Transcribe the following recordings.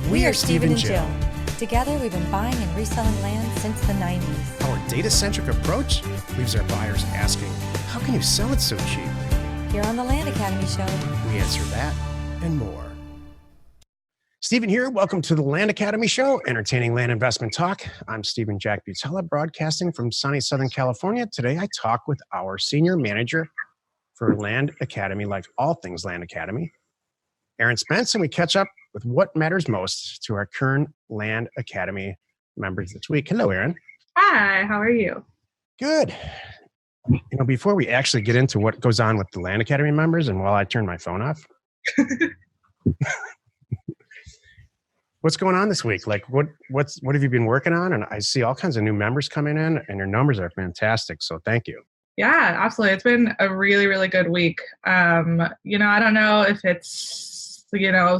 We are Steve and Jill. Together, we've been buying and reselling land since the 90s. Our data-centric approach leaves our buyers asking, how can you sell it so cheap? Here on the Land Academy Show, We answer that and more. Stephen here. Welcome to the Land Academy Show, entertaining land investment talk. I'm Stephen Jack Butella, broadcasting from sunny Southern California. Today, I talk with our senior manager for Land Academy, like all things Land Academy, Erin Spence, and we catch up with what matters most to our current Land Academy members this week. Hello, Erin. Hi, how are you? Good. Before we actually get into what goes on with the Land Academy members, and while I turn my phone off, what's going on this week? Like, what have you been working on? And I see all kinds of new members coming in, and your numbers are fantastic. So thank you. Yeah, absolutely. It's been a really, really good week. I don't know if it's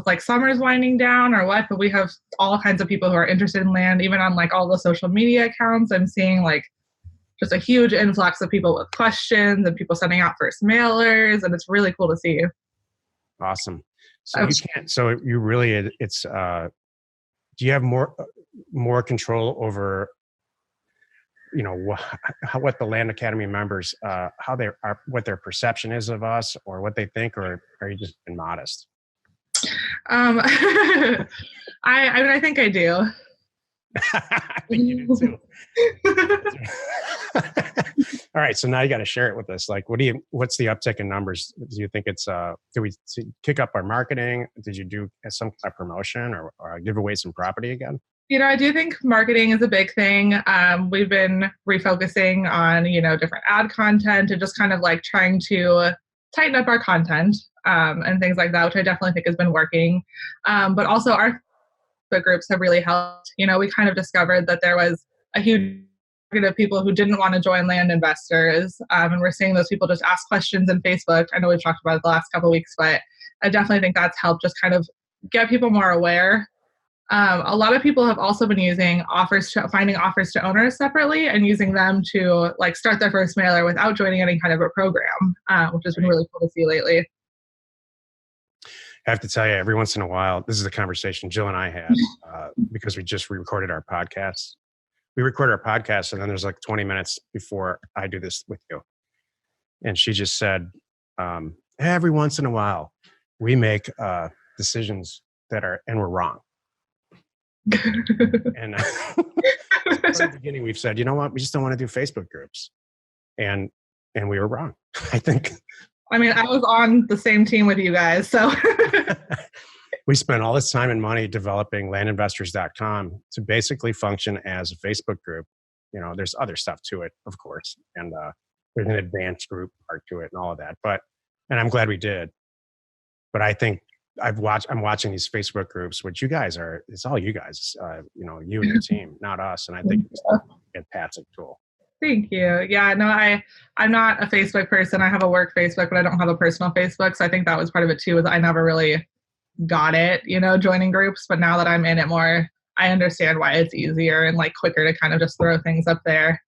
like summer's winding down or what, but we have all kinds of people who are interested in land, even on like all the social media accounts. I'm seeing like just a huge influx of people with questions and people sending out first mailers, and it's really cool to see. Awesome. So do you have more control over, what the Land Academy members, what their perception is of us or what they think, or are you just being modest? I think I do. I think you do too. All right, so now you got to share it with us. Like, what's the uptick in numbers? Do you think it's did we kick up our marketing? Did you do some kind of promotion or give away some property again? I do think marketing is a big thing. We've been refocusing on, different ad content and just kind of like trying to tighten up our content and things like that, which I definitely think has been working. But also our groups have really helped. We kind of discovered that there was a huge market of people who didn't want to join land investors. And we're seeing those people just ask questions in Facebook. I know we've talked about it the last couple of weeks, but I definitely think that's helped just kind of get people more aware. A lot of people have also been using finding offers to owners separately and using them to like start their first mailer without joining any kind of a program, which has been really cool to see lately. I have to tell you, every once in a while, this is a conversation Jill and I had because we just re-recorded our podcast. We record our podcast, and then there's like 20 minutes before I do this with you. And she just said, every once in a while, we make decisions and we're wrong. And from the beginning, we've said, you know what, we just don't want to do Facebook groups. And we were wrong, I think. I mean, I was on the same team with you guys, so. We spent all this time and money developing landinvestors.com to basically function as a Facebook group. There's other stuff to it, of course, and there's an advanced group part to it and all of that. And I'm glad we did. But I think I'm watching these Facebook groups, which you guys are. It's all you guys, you and your team, not us. And I think it's a fantastic tool. Thank you. Yeah, no, I'm not a Facebook person. I have a work Facebook, but I don't have a personal Facebook. So I think that was part of it too, is I never really got it, joining groups. But now that I'm in it more, I understand why it's easier and like quicker to kind of just throw things up there.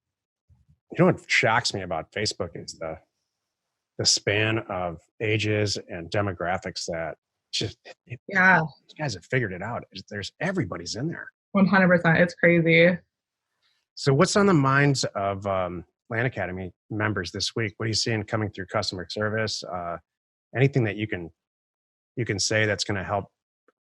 What shocks me about Facebook is the span of ages and demographics that these guys have figured it out. Everybody's in there. 100%. It's crazy. So what's on the minds of Land Academy members this week? What are you seeing coming through customer service? Anything that you can say that's going to help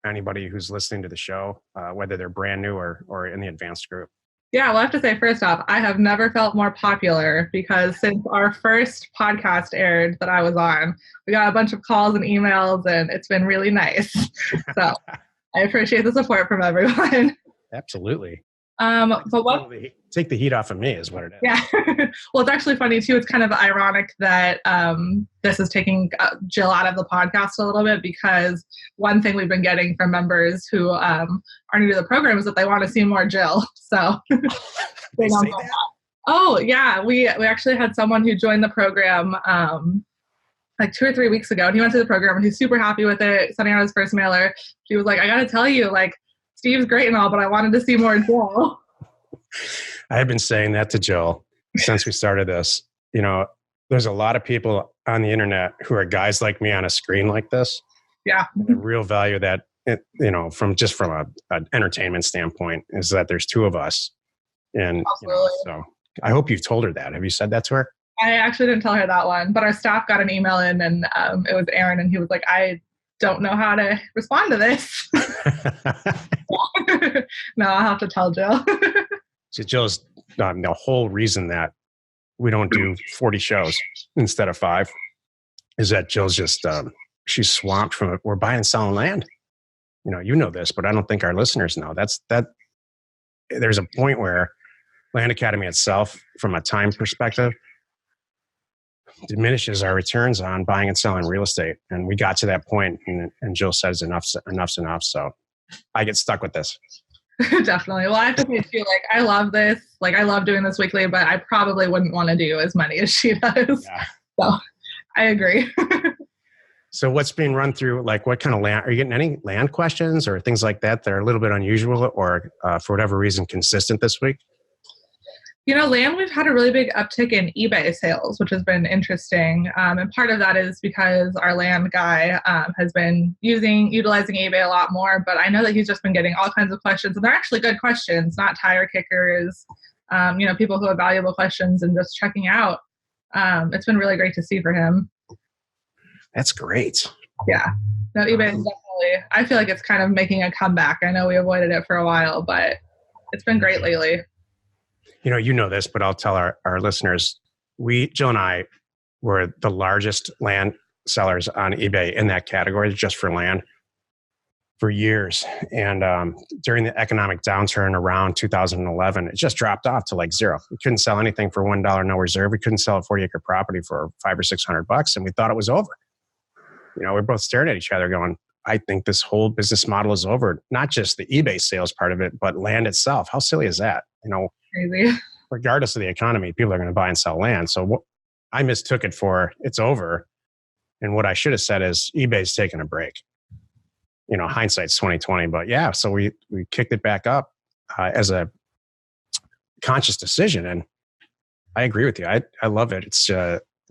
anybody who's listening to the show, whether they're brand new or in the advanced group? Yeah, well, I have to say, first off, I have never felt more popular because since our first podcast aired that I was on, we got a bunch of calls and emails, and it's been really nice. So I appreciate the support from everyone. Absolutely. But what? Take the heat off of me is what it is. Yeah. Well, it's actually funny too. It's kind of ironic that this is taking Jill out of the podcast a little bit, because one thing we've been getting from members who are new to the program is that they want to see more Jill. So they don't say that? Oh yeah, we actually had someone who joined the program like 2 or 3 weeks ago, and he went to the program and he's super happy with it, sending out his first mailer. She was like, I got to tell you, like, Steve's great and all, but I wanted to see more Jill. I have been saying that to Jill since we started this. There's a lot of people on the internet who are guys like me on a screen like this. Yeah. The real value that from an entertainment standpoint, is that there's two of us, and so I hope you've told her that. Have you said that to her? I actually didn't tell her that one, but our staff got an email in, and it was Erin, and he was like, I don't know how to respond to this. No, I'll have to tell Jill. So Jill's the whole reason that we don't do 40 shows instead of 5 is that Jill's just she's swamped from it. We're buying and selling land. You know this, but I don't think our listeners know. There's a point where Land Academy itself, from a time perspective, diminishes our returns on buying and selling real estate. And we got to that point, and Jill says enough's enough. So I get stuck with this. Definitely. Well, I have to say too, I love this. I love doing this weekly, but I probably wouldn't want to do as many as she does. Yeah. So I agree. So what's being run through, what kind of land, are you getting any land questions or things like that are a little bit unusual or for whatever reason consistent this week? Land, we've had a really big uptick in eBay sales, which has been interesting. And part of that is because our land guy has been utilizing eBay a lot more, but I know that he's just been getting all kinds of questions, and they're actually good questions, not tire kickers, people who have valuable questions and just checking out. It's been really great to see for him. That's great. Yeah. No, eBay is definitely, I feel like it's kind of making a comeback. I know we avoided it for a while, but it's been great lately. You know this, but I'll tell our listeners, Jill and I were the largest land sellers on eBay in that category, just for land, for years. And during the economic downturn around 2011, it just dropped off to zero. We couldn't sell anything for $1, no reserve. We couldn't sell a 40-acre property for $500 or $600, and we thought it was over. We both stared at each other going, I think this whole business model is over. Not just the eBay sales part of it, but land itself. How silly is that? Crazy. Regardless of the economy, people are going to buy and sell land. So I mistook it for it's over. And what I should have said is eBay's taking a break. Hindsight's 2020. But yeah, so we kicked it back up as a conscious decision. And I agree with you. I love it. It's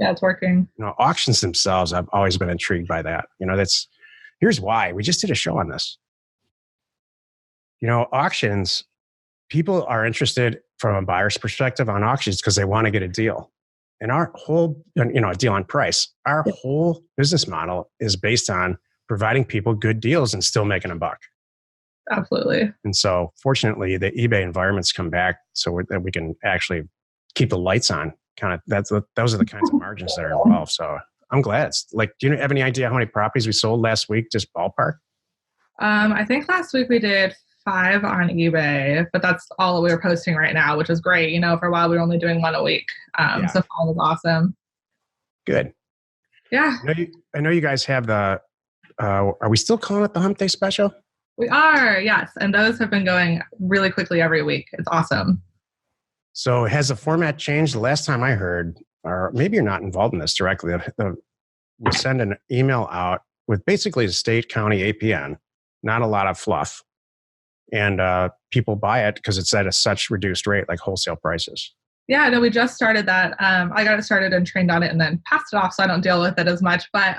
it's working. Auctions themselves, I've always been intrigued by that. Here's why. We just did a show on this. Auctions, people are interested from a buyer's perspective on auctions because they want to get a deal. And our whole, a deal on price, our whole business model is based on providing people good deals and still making a buck. Absolutely. And so fortunately, the eBay environments come back so that we can actually keep the lights on. Those are the kinds of margins that are involved. So I'm glad. It's do you have any idea how many properties we sold last week? Just ballpark? I think last week we did 5 on eBay, but that's all that we were posting right now, which is great. For a while we were only doing 1 a week. So 5 was awesome. Good. Yeah. I know you guys have the, are we still calling it the Hump Day Special? We are, yes. And those have been going really quickly every week. It's awesome. So has the format changed? The last time I heard, or maybe you're not involved in this directly, we send an email out with basically a state, county, APN, not a lot of fluff. And people buy it because it's at a such reduced rate, like wholesale prices. Yeah, no, we just started that. I got it started and trained on it and then passed it off, so I don't deal with it as much. But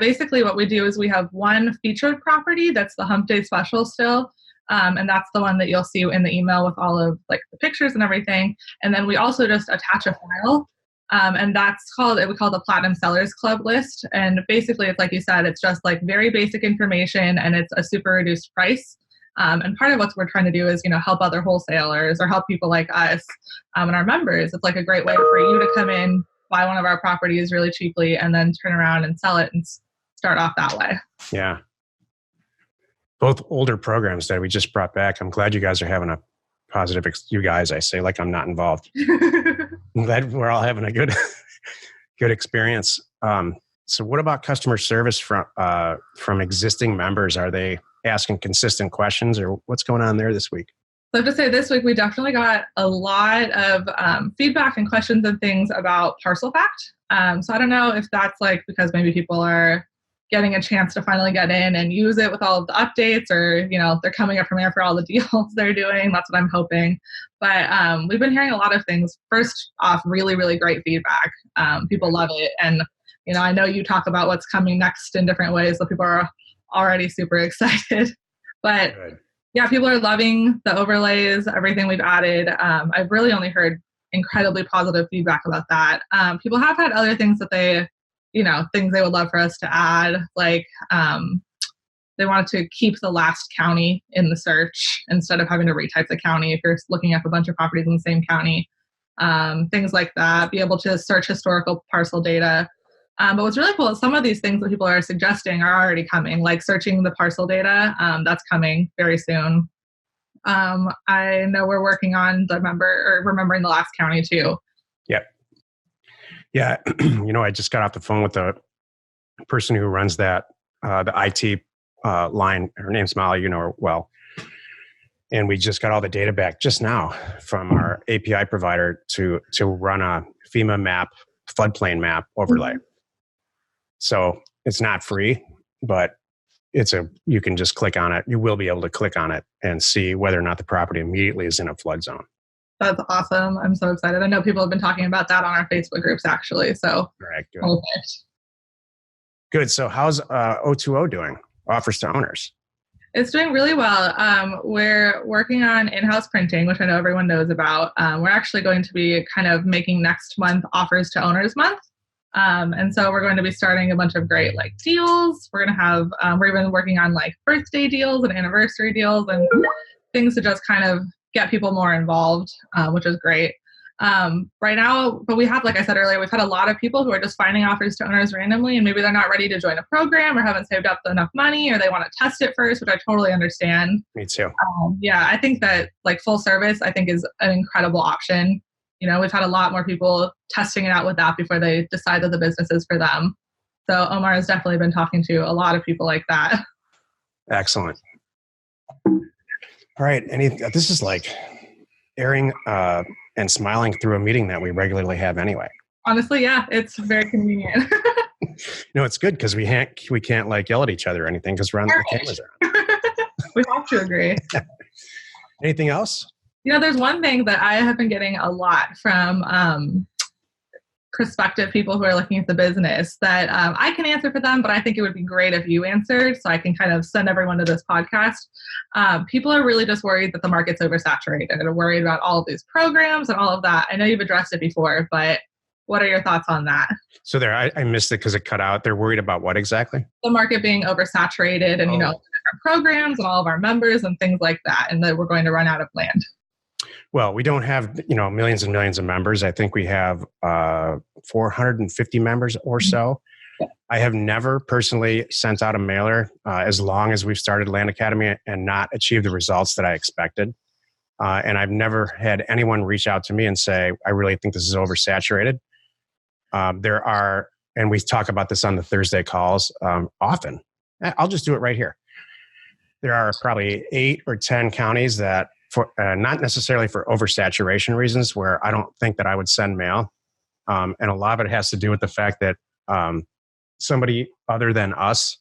basically what we do is we have one featured property that's the Hump Day Special still. And that's the one that you'll see in the email with all of the pictures and everything. And then we also just attach a file. And we call the Platinum Sellers Club list. And basically it's like you said, it's just very basic information and it's a super reduced price. And part of what we're trying to do is, help other wholesalers or help people like us and our members. It's a great way for you to come in, buy one of our properties really cheaply, and then turn around and sell it and start off that way. Yeah. Both older programs that we just brought back. I'm glad you guys are having a positive, you guys, I say like I'm not involved. I'm glad we're all having a good experience. So what about customer service from existing members? Are they asking consistent questions or what's going on there this week? So I have to say this week, we definitely got a lot of feedback and questions and things about Parcel Fact. So I don't know if that's because maybe people are getting a chance to finally get in and use it with all of the updates or, they're coming up from there for all the deals they're doing. That's what I'm hoping. But we've been hearing a lot of things. First off, really, really great feedback. People love it. And, I know you talk about what's coming next in different ways. So people are already super excited. But Good. yeah, people are loving the overlays, everything we've added. I've really only heard incredibly positive feedback about that. People have had other things that they, things they would love for us to add, like they wanted to keep the last county in the search instead of having to retype the county if you're looking up a bunch of properties in the same county. Things like that, be able to search historical parcel data. But what's really cool is some of these things that people are suggesting are already coming, like searching the parcel data. That's coming very soon. I know we're working on remembering the last county too. Yep. Yeah. I just got off the phone with the person who runs that, the IT line. Her name's Molly, you know her well. And we just got all the data back just now from our API provider to run a FEMA map, floodplain map overlay. Mm-hmm. So it's not free, but you can just click on it. You will be able to click on it and see whether or not the property immediately is in a flood zone. That's awesome. I'm so excited. I know people have been talking about that on our Facebook groups, actually. So right, good. Good. So how's O2O doing? Offers to owners. It's doing really well. We're working on in-house printing, which I know everyone knows about. We're actually going to be kind of making next month Offers to Owners Month. And so we're going to be starting a bunch of great deals. We're going to have, we're even working on birthday deals and anniversary deals and things to just kind of get people more involved, which is great. Right now, but we have, like I said earlier, we've had a lot of people who are just finding offers to owners randomly, and maybe they're not ready to join a program or haven't saved up enough money, or they want to test it first, which I totally understand. Me too. Yeah, I think that full service, I think, is an incredible option. We've had a lot more people testing it out with that before they decide that the business is for them. So Omar has definitely been talking to a lot of people like that. Excellent. All right. This is like airing and smiling through a meeting that we regularly have anyway. Honestly, yeah, it's very convenient. It's good because we can't yell at each other or anything because the cameras are on. We have to agree. Anything else? There's one thing that I have been getting a lot from prospective people who are looking at the business that I can answer for them, but I think it would be great if you answered so I can kind of send everyone to this podcast. People are really just worried that the market's oversaturated and are worried about all of these programs and all of that. I know you've addressed it before, but what are your thoughts on that? So I missed it because it cut out. They're worried about what exactly? The market being oversaturated and, different programs and all of our members and things like that, and that we're going to run out of land. Well, we don't have, millions and millions of members. I think we have 450 members or so. I have never personally sent out a mailer as long as we've started Land Academy and not achieved the results that I expected. And I've never had anyone reach out to me and say, I really think this is oversaturated. There are, and we talk about this on the Thursday calls often. I'll just do it right here. There are probably 8 or 10 counties that, for not necessarily for oversaturation reasons, where I don't think that I would send mail. And a lot of it has to do with the fact that somebody other than us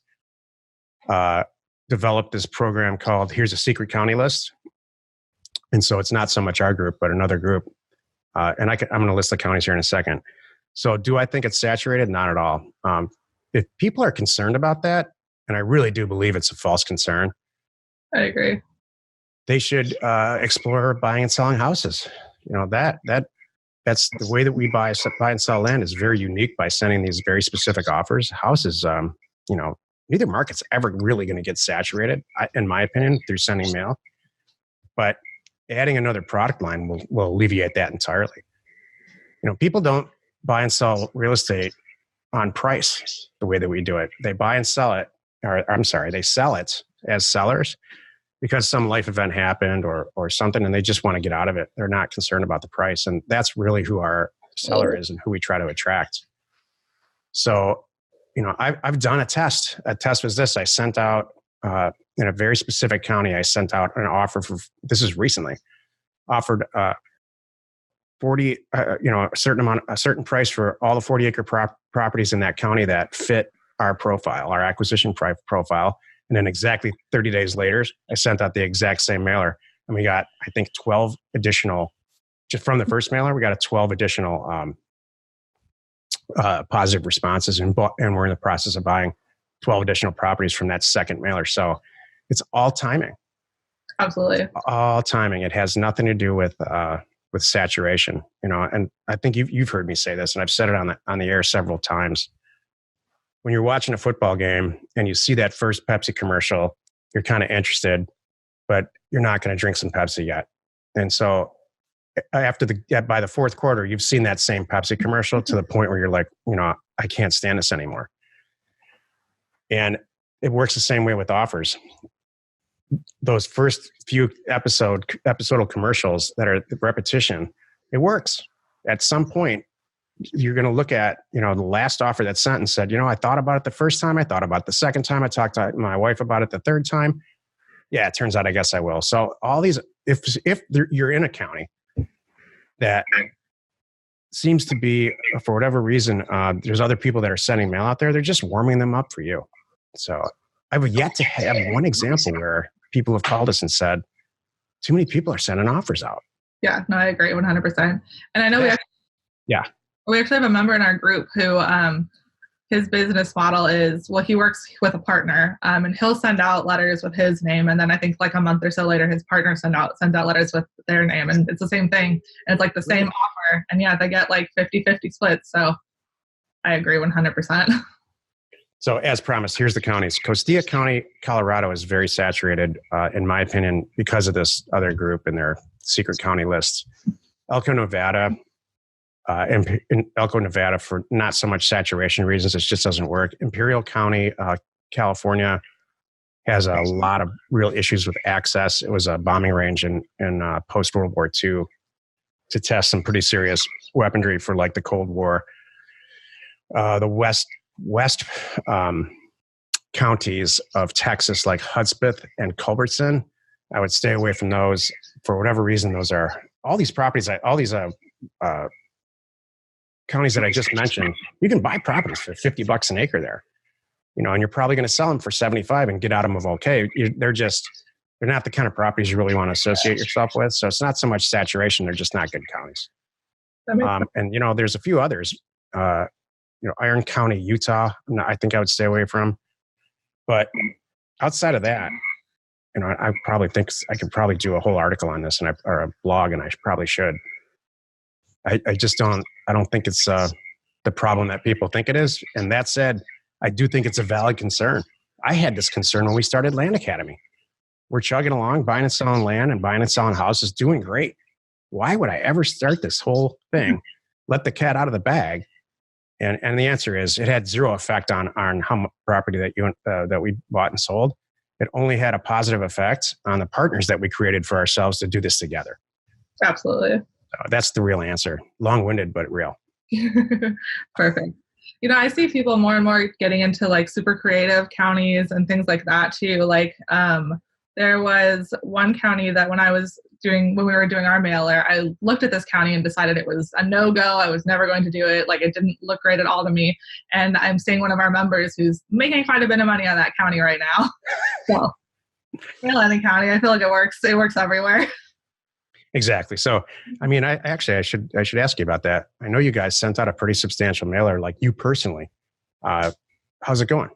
developed this program called Here's a Secret County List. And so it's not so much our group, but another group. And I'm going to list the counties here in a second. So do I think it's saturated? Not at all. If people are concerned about that, and I really do believe it's a false concern, I agree. They should explore buying and selling houses. That's the way that we buy and sell land is very unique by sending these very specific offers. Houses, neither market's ever really going to get saturated, in my opinion, through sending mail. But adding another product line will alleviate that entirely. People don't buy and sell real estate on price the way that we do it. They buy and sell it, they sell it as sellers because some life event happened or something, and they just want to get out of it. They're not concerned about the price. And that's really who our seller is and who we try to attract. So, I've done a test. A test was this. I sent out, in a very specific county, I sent out an offer for, this is recently, offered 40, a certain price for all the 40-acre properties in that county that fit our profile, our acquisition profile. And then exactly 30 days later, I sent out the exact same mailer. And we got, I think, 12 additional, just from the first mailer, we got 12 additional positive responses. And we're in the process of buying 12 additional properties from that second mailer. So it's all timing. Absolutely. All timing. It has nothing to do with saturation, and I think you've heard me say this, and I've said it on the air several times. When you're watching a football game and you see that first Pepsi commercial, you're kind of interested, but you're not going to drink some Pepsi yet. And so by the fourth quarter, you've seen that same Pepsi commercial to the point where you're like, I can't stand this anymore. And it works the same way with offers. Those first few episodal commercials that are repetition, it works. At some point, you're going to look at, the last offer that sent and said, I thought about it the first time. I thought about it the second time. I talked to my wife about it the third time. Yeah, it turns out I guess I will. So all these, if you're in a county that seems to be, for whatever reason, there's other people that are sending mail out there, they're just warming them up for you. So I've yet to have one example where people have called us and said, too many people are sending offers out. Yeah, no, I agree 100%. And I know we actually have a member in our group who his business model is, he works with a partner and he'll send out letters with his name. And then I think like a month or so later, his partner sends out letters with their name. And it's the same thing. And it's like the same offer. And yeah, they get like 50-50 splits. So I agree 100%. So as promised, here's the counties. Costilla County, Colorado is very saturated, in my opinion, because of this other group in their secret county lists. Elko, Nevada, in Elko, Nevada, for not so much saturation reasons, it just doesn't work. Imperial County, California, has a lot of real issues with access. It was a bombing range in post-World War II to test some pretty serious weaponry for like the Cold War. The west counties of Texas, like Hudspeth and Culbertson, I would stay away from those for whatever reason. Those are all these properties, all these counties that I just mentioned. You can buy properties for $50 an acre there, and you're probably going to sell them for 75 and get out of them okay. They're not the kind of properties you really want to associate yourself with. So it's not so much saturation; they're just not good counties. And there's a few others. Iron County, Utah, I think I would stay away from. But outside of that, I probably think I could probably do a whole article on this or a blog, and I probably should. I just don't think it's the problem that people think it is. And that said, I do think it's a valid concern. I had this concern when we started Land Academy. We're chugging along, buying and selling land and buying and selling houses, doing great. Why would I ever start this whole thing, let the cat out of the bag? And the answer is it had zero effect on how much property that we bought and sold. It only had a positive effect on the partners that we created for ourselves to do this together. Absolutely. So that's the real answer. Long-winded, but real. Perfect. I see people more and more getting into like super creative counties and things like that too. Like there was one county that when we were doing our mailer, I looked at this county and decided it was a no-go. I was never going to do it. Like it didn't look great at all to me. And I'm seeing one of our members who's making quite a bit of money on that county right now. So Atlantic County, I feel like it works. It works everywhere. Exactly. So, I should ask you about that. I know you guys sent out a pretty substantial mailer, like you personally. How's it going?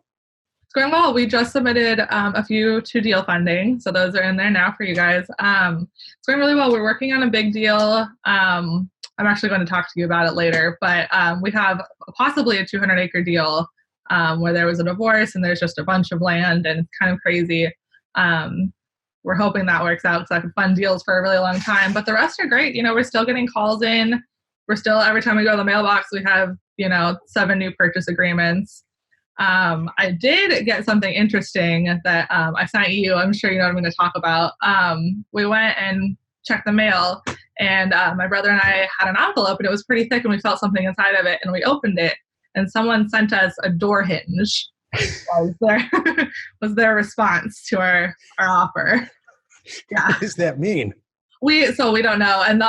It's going well. We just submitted a few to deal funding. So those are in there now for you guys. It's going really well. We're working on a big deal. I'm actually going to talk to you about it later, but we have possibly a 200-acre deal where there was a divorce and there's just a bunch of land and it's kind of crazy. We're hoping that works out because I've fund deals for a really long time, but the rest are great. We're still getting calls in. We're still, every time we go to the mailbox, we have, 7 new purchase agreements. I did get something interesting that I sent you. I'm sure you know what I'm going to talk about. We went and checked the mail, and my brother and I had an envelope, and it was pretty thick, and we felt something inside of it, and we opened it, and someone sent us a door hinge. was their response to our offer. Yeah. What does that mean? We don't know. And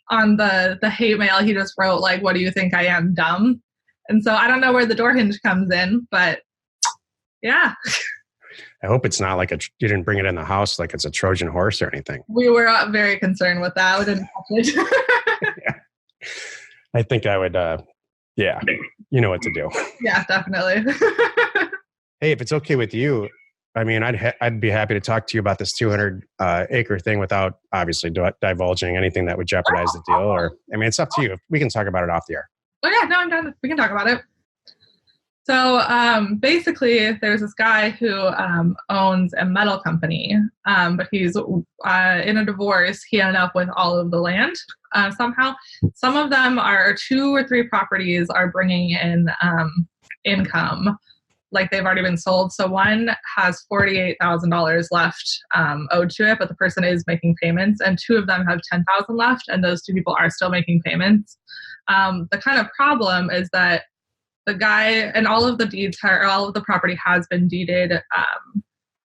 on the hate mail, he just wrote like, "What do you think I am, dumb?" And so I don't know where the door hinge comes in, but yeah. I hope it's not like you didn't bring it in the house like it's a Trojan horse or anything. We were very concerned with that. We didn't touch it. Yeah. I think I would, you know what to do. Yeah, definitely. Hey, if it's okay with you, I mean, I'd be happy to talk to you about this 200 acre thing without obviously divulging anything that would jeopardize the deal. Or, I mean, it's up to you. We can talk about it off the air. Oh yeah, no, I'm done. We can talk about it. So basically, there's this guy who owns a metal company, but he's in a divorce. He ended up with all of the land somehow. Some of them are 2 or 3 properties are bringing in income, like they've already been sold. So one has $48,000 left owed to it, but the person is making payments, and 2 of them have $10,000 left, and those 2 people are still making payments. The kind of problem is that the guy and all of the deeds all of the property has been deeded.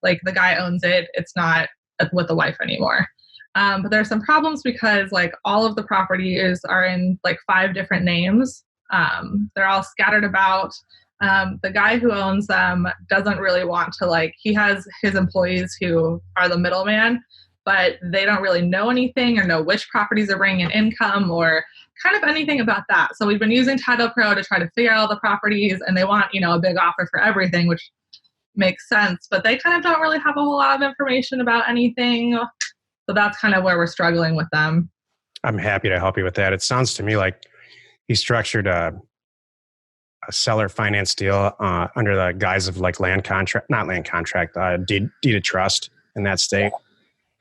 Like the guy owns it. It's not with the wife anymore. But there's some problems because like all of the properties are in like 5 different names. They're all scattered about. The guy who owns them doesn't really want to he has his employees who are the middleman, but they don't really know anything or know which properties are bringing in income or kind of anything about that. So we've been using Title Pro to try to figure out all the properties, and they want, a big offer for everything, which makes sense, but they kind of don't really have a whole lot of information about anything. So that's kind of where we're struggling with them. I'm happy to help you with that. It sounds to me like he structured a seller finance deal under the guise of like deed of trust in that state.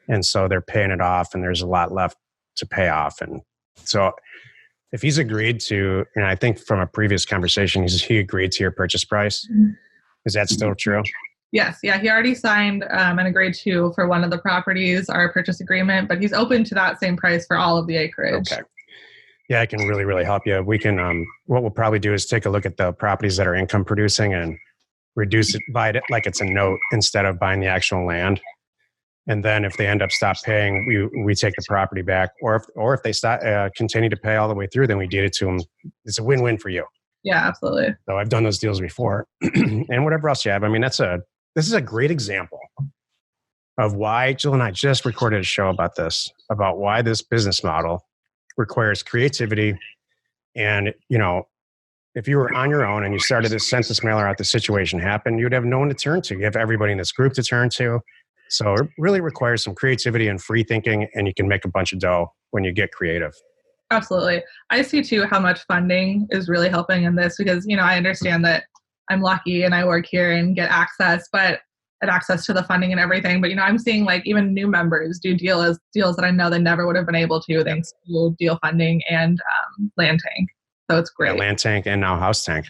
And so they're paying it off, and there's a lot left to pay off. And so if he's agreed to, and I think from a previous conversation, he agreed to your purchase price. Is that still true? Yes. Yeah. He already signed and agreed to, for one of the properties, our purchase agreement, but he's open to that same price for all of the acreage. Okay. Yeah, I can really, really help you. We can, what we'll probably do is take a look at the properties that are income producing and reduce it, buy it like it's a note instead of buying the actual land. And then if they end up stop paying, we take the property back. Or if they continue to pay all the way through, then we deed it to them. It's a win-win for you. Yeah, absolutely. So I've done those deals before. And whatever else you have. I mean, this is a great example of why Jill and I just recorded a show about why this business model requires creativity. And, if you were on your own and you started this census mailer out, the situation happened, you'd have no one to turn to. You have everybody in this group to turn to. So it really requires some creativity and free thinking, and you can make a bunch of dough when you get creative. Absolutely. I see too how much funding is really helping in this because, I understand that I'm lucky and I work here and get access to the funding and everything. But, I'm seeing even new members do deals that I know they never would have been able to thanks to deal funding and Land Tank. So it's great. Yeah, Land Tank and now House Tank.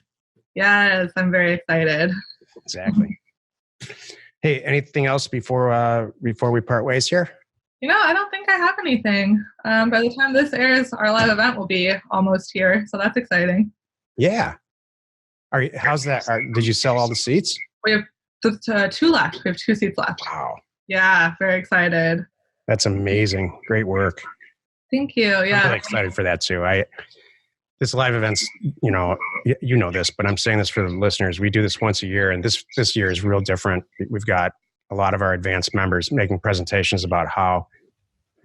Yes, I'm very excited. Exactly. Hey, anything else before we part ways here? I don't think I have anything. By the time this airs, our live event will be almost here. So that's exciting. Yeah. How's that? Did you sell all the seats? We have 2 left. We have 2 seats left. Wow. Yeah, very excited. That's amazing. Great work. Thank you. Yeah. I'm really excited for that too. This live events, you know this, but I'm saying this for the listeners. We do this once a year, and this year is real different. We've got a lot of our advanced members making presentations about how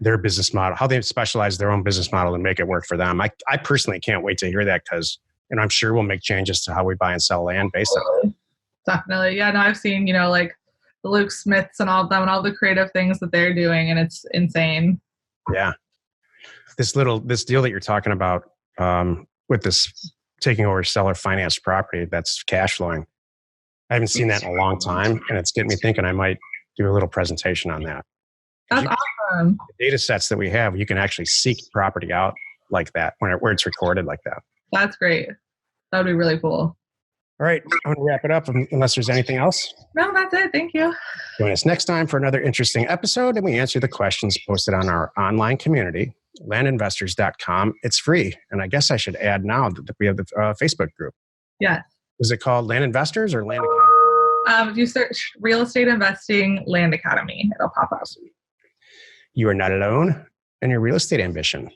their business model, how they specialize their own business model and make it work for them. I personally can't wait to hear that because, and I'm sure we'll make changes to how we buy and sell land based on it. Definitely. Yeah, no, I've seen, the Luke Smiths and all of them and all the creative things that they're doing, and it's insane. Yeah. This deal that you're talking about with this taking over seller financed property that's cash flowing. I haven't seen that in a long time, and it's getting me thinking I might do a little presentation on that. That's awesome. The data sets that we have, you can actually seek property out like that where it's recorded like that. That's great. That would be really cool. All right, I'm going to wrap it up unless there's anything else. No, that's it. Thank you. Join us next time for another interesting episode, and we answer the questions posted on our online community, landinvestors.com. It's free. And I guess I should add now that we have the Facebook group. Yes. Is it called Land Investors or Land Academy? If you search Real Estate Investing Land Academy, it'll pop up. You are not alone in your real estate ambition.